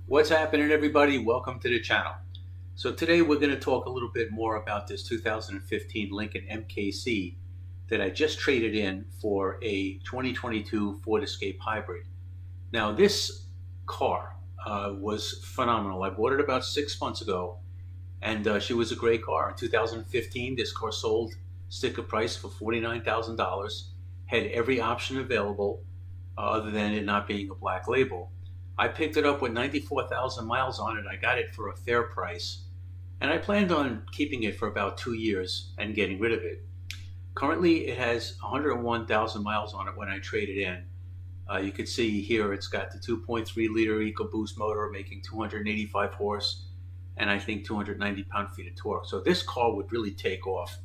What's happening, everybody? Welcome to the channel. So today we're going to talk a little bit more about this 2015 Lincoln MKC that I just traded in for a 2022 Ford Escape Hybrid. Now this car was phenomenal. I bought it about 6 months ago, and she was a great car. In 2015, this car sold sticker price for $49,000, had every option available other than it not being a black label. I picked it up with 94,000 miles on it. I got it for a fair price, and I planned on keeping it for about 2 years and getting rid of it. Currently, it has 101,000 miles on it when I traded in. You can see here it's got the 2.3 liter EcoBoost motor making 285 horse and I think 290 pound-feet of torque. So this car would really take off.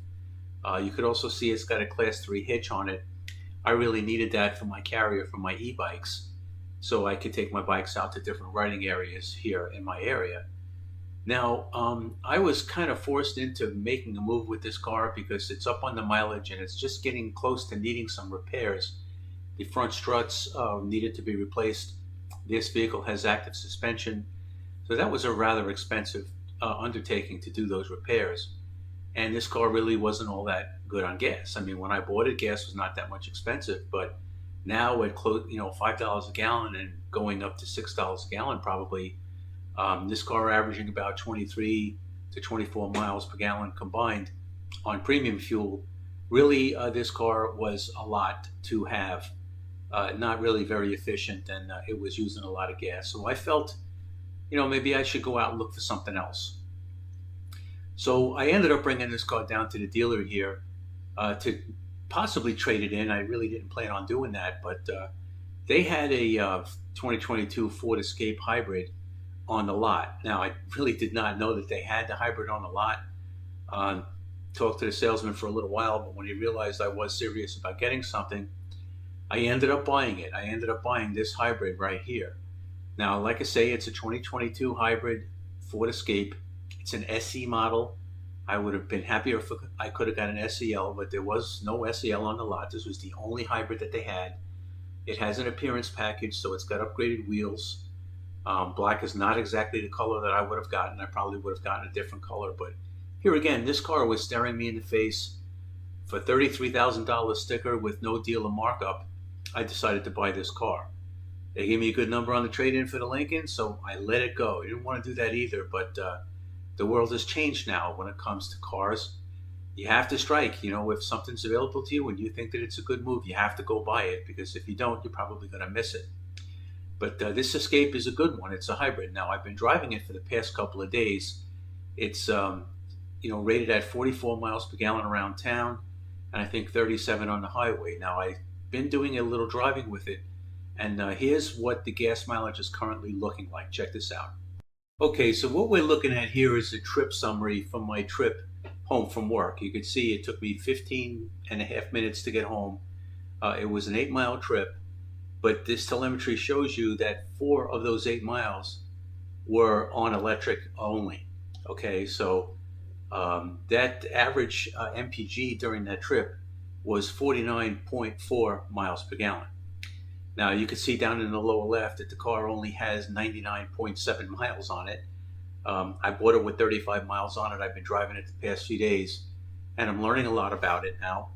You could also see it's got a Class 3 hitch on it. I really needed that for my carrier for my e-bikes, so I could take my bikes out to different riding areas here in my area. Now, I was kind of forced into making a move with this car because it's up on the mileage and it's just getting close to needing some repairs. The front struts needed to be replaced. This vehicle has active suspension, so that was a rather expensive undertaking to do those repairs. And this car really wasn't all that good on gas. I mean, when I bought it, gas was not that much expensive, but now at close, $5 a gallon and going up to $6 a gallon probably. This car averaging about 23 to 24 miles per gallon combined on premium fuel. Really, this car was a lot to have. Not really very efficient, and it was using a lot of gas. So I felt, maybe I should go out and look for something else. So I ended up bringing this car down to the dealer here to possibly trade it in. I really didn't plan on doing that, but they had a 2022 Ford Escape Hybrid on the lot. Now, I really did not know that they had the hybrid on the lot. Talked to the salesman for a little while, but when he realized I was serious about getting something, I ended up buying it. I ended up buying this hybrid right here. Now, like I say, it's a 2022 hybrid Ford Escape. It's an SE model. I would have been happier if I could have got an SEL, but there was no SEL on the lot. This was the only hybrid that they had. It has an appearance package, so it's got upgraded wheels. Black is not exactly the color that I would have gotten. I probably would have gotten a different color, but here again, this car was staring me in the face. For $33,000 sticker with no dealer markup, I decided to buy this car. They gave me a good number on the trade-in for the Lincoln, so I let it go. I didn't want to do that either, but the world has changed now when it comes to cars. You have to strike. If something's available to you and you think that it's a good move, you have to go buy it, because if you don't, you're probably going to miss it. But this Escape is a good one. It's a hybrid. Now, I've been driving it for the past couple of days. It's rated at 44 miles per gallon around town, and I think 37 on the highway. Now, I've been doing a little driving with it, and here's what the gas mileage is currently looking like. Check this out. Okay, so what we're looking at here is a trip summary from my trip home from work. You can see it took me 15 and a half minutes to get home. It was an 8-mile trip, but this telemetry shows you that 4 of those 8 miles were on electric only. Okay, so that average MPG during that trip was 49.4 miles per gallon. Now, you can see down in the lower left that the car only has 99.7 miles on it. I bought it with 35 miles on it. I've been driving it the past few days, and I'm learning a lot about it now.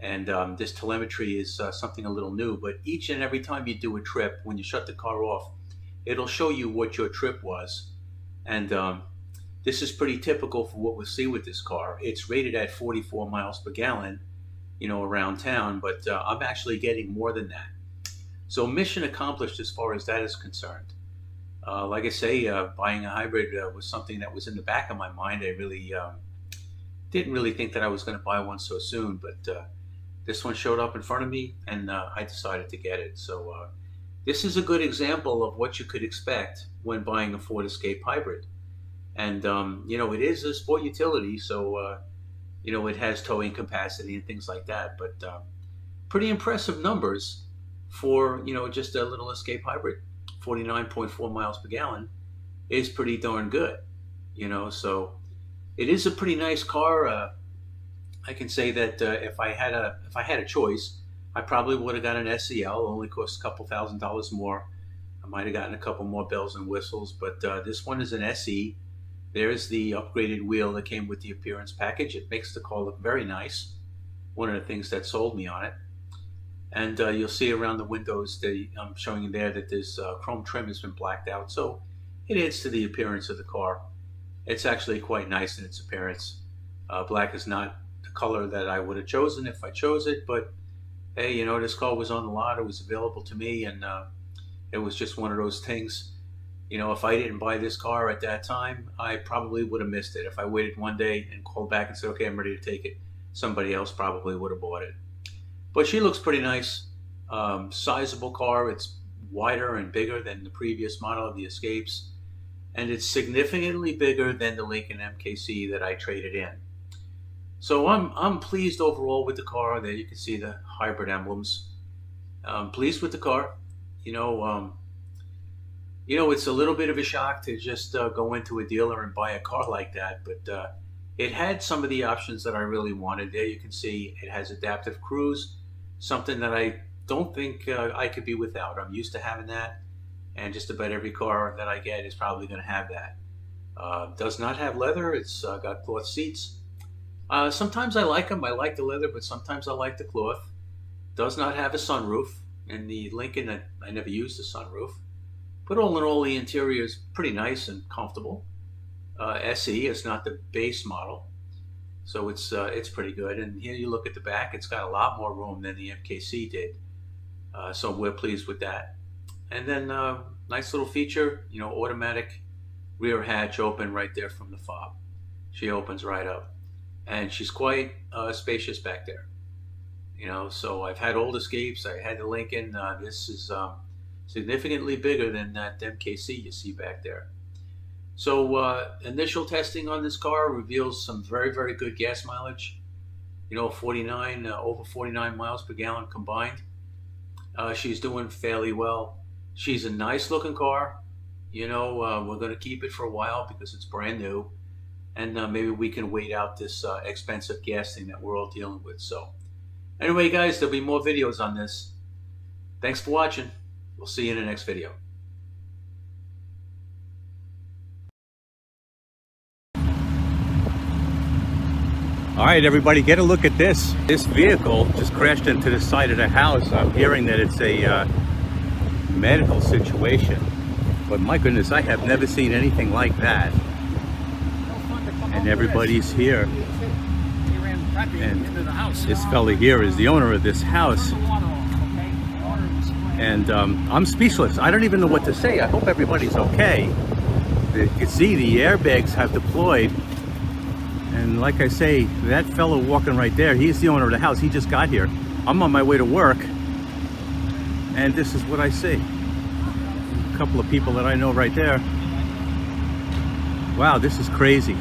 And this telemetry is something a little new, but each and every time you do a trip, when you shut the car off, it'll show you what your trip was. And this is pretty typical for what we'll see with this car. It's rated at 44 miles per gallon, around town, but I'm actually getting more than that. So mission accomplished as far as that is concerned. Like I say, buying a hybrid was something that was in the back of my mind. I really didn't really think that I was going to buy one so soon, but this one showed up in front of me, and I decided to get it. So this is a good example of what you could expect when buying a Ford Escape Hybrid. And, it is a sport utility, so, it has towing capacity and things like that. But pretty impressive numbers for, just a little Escape Hybrid. 49.4 miles per gallon is pretty darn good, so it is a pretty nice car. I can say that if I had a choice, I probably would have got an SEL. It only costs a couple $1,000s more. I might have gotten a couple more bells and whistles, but this one is an SE. There's the upgraded wheel that came with the appearance package. It makes the car look very nice. One of the things that sold me on it. And you'll see around the windows, I'm showing you there that this chrome trim has been blacked out. So it adds to the appearance of the car. It's actually quite nice in its appearance. Black is not the color that I would have chosen if I chose it, but hey, you know, this car was on the lot, it was available to me, and it was just one of those things. You know, if I didn't buy this car at that time, I probably would have missed it. If I waited one day and called back and said, okay, I'm ready to take it, somebody else probably would have bought it. But she looks pretty nice. Sizable car. It's wider and bigger than the previous model of the Escapes, and it's significantly bigger than the Lincoln MKC that I traded in. So I'm pleased overall with the car. There you can see the hybrid emblems. I'm pleased with the car. You know, it's a little bit of a shock to just go into a dealer and buy a car like that, but it had some of the options that I really wanted. There you can see it has adaptive cruise, something that I don't think I could be without. I'm used to having that, and just about every car that I get is probably going to have that. Does not have leather. It's got cloth seats. Sometimes I like them. I like the leather, but sometimes I like the cloth. Does not have a sunroof. In the Lincoln, I never used a sunroof. But all in all, the interior is pretty nice and comfortable. SE is not the base model, so it's pretty good. And here you look at the back; it's got a lot more room than the MKC did. So we're pleased with that. And then nice little feature, you know, automatic rear hatch open right there from the fob. She opens right up, and she's quite spacious back there. You know, so I've had old Escapes. I had the Lincoln. This is significantly bigger than that MKC you see back there. So initial testing on this car reveals some very, very good gas mileage. You know, over 49 miles per gallon combined. She's doing fairly well. She's a nice looking car. You know, we're going to keep it for a while because it's brand new. And maybe we can wait out this expensive gas thing that we're all dealing with. So anyway, guys, there'll be more videos on this. Thanks for watching. We'll see you in the next video. All right, everybody, get a look at this. This vehicle just crashed into the side of the house. I'm hearing that it's a medical situation. But my goodness, I have never seen anything like that. And everybody's here. And this fella here is the owner of this house. And I'm speechless. I don't even know what to say. I hope everybody's okay. You can see the airbags have deployed. And like I say, that fellow walking right there, he's the owner of the house. He just got here. I'm on my way to work. And this is what I see. A couple of people that I know right there. Wow, this is crazy.